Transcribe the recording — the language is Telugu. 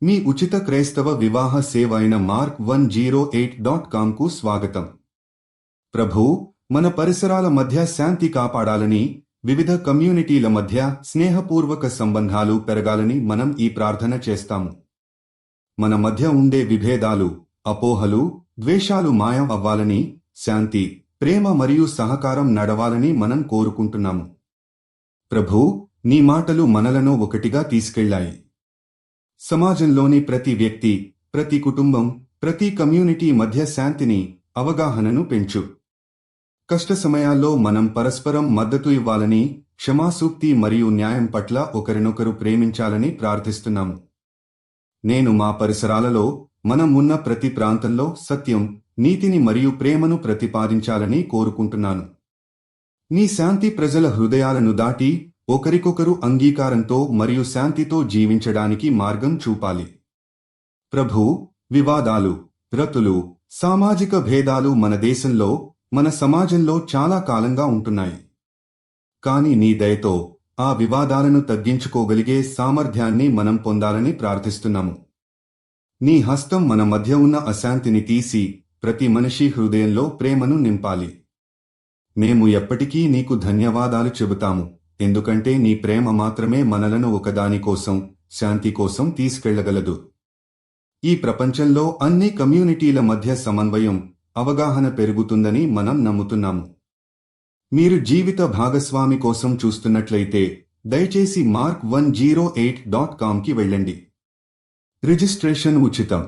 మీ ఉచిత క్రైస్తవ వివాహ సేవ అయిన mark108.comకు స్వాగతం. ప్రభూ, మన పరిసరాల మధ్య శాంతి కాపాడాలని, వివిధ కమ్యూనిటీల మధ్య స్నేహపూర్వక సంబంధాలు పెరగాలని మనం ఈ ప్రార్థన చేస్తాము. మన మధ్య ఉండే విభేదాలు, అపోహలు, ద్వేషాలు మాయం అవ్వాలని, శాంతి, ప్రేమ మరియు సహకారం నడవాలని మనం కోరుకుంటున్నాము. ప్రభూ, నీ మాటలు మనలను ఒకటిగా తీసుకెళ్లాయి. సమాజంలోని ప్రతి వ్యక్తి, ప్రతి కుటుంబం, ప్రతి కమ్యూనిటీ మధ్య శాంతిని, అవగాహనను పెంచు. కష్ట సమయాల్లో మనం పరస్పరం మద్దతు ఇవ్వాలని, క్షమాసూక్తి మరియు న్యాయం పట్ల ఒకరినొకరు ప్రేమించాలని ప్రార్థిస్తున్నాము. నేను మా పరిసరాలలో, మనం ఉన్న ప్రతి ప్రాంతంలో సత్యం, నీతిని మరియు ప్రేమను ప్రతిపాదించాలని కోరుకుంటున్నాను. నీ శాంతి ప్రజల హృదయాలను దాటి ఒకరికొకరు అంగీకారంతో మరియు శాంతితో జీవించడానికి మార్గం చూపాలి. ప్రభూ, వివాదాలు, రతులు, సామాజిక భేదాలు మన దేశంలో, మన సమాజంలో చాలా కాలంగా ఉంటున్నాయి. కానీ నీ దయతో ఆ వివాదాలను తగ్గించుకోగలిగే సామర్థ్యాన్ని మనం పొందాలని ప్రార్థిస్తున్నాము. నీ హస్తం మన మధ్య ఉన్న అశాంతిని తీసి ప్రతి మనిషి హృదయంలో ప్రేమను నింపాలి. మేము ఎప్పటికీ నీకు ధన్యవాదాలు చెబుతాము, ఎందుకంటే నీ ప్రేమ మాత్రమే మనలను ఒకదాని కోసం, శాంతి కోసం తీసుకెళ్లగలదు. ఈ ప్రపంచంలో అన్ని కమ్యూనిటీల మధ్య సమన్వయం, అవగాహన పెరుగుతుందని మనం నమ్ముతున్నాము. మీరు జీవిత భాగస్వామి కోసం చూస్తున్నట్లయితే దయచేసి mark108.comకి వెళ్ళండి. రిజిస్ట్రేషన్ ఉచితం.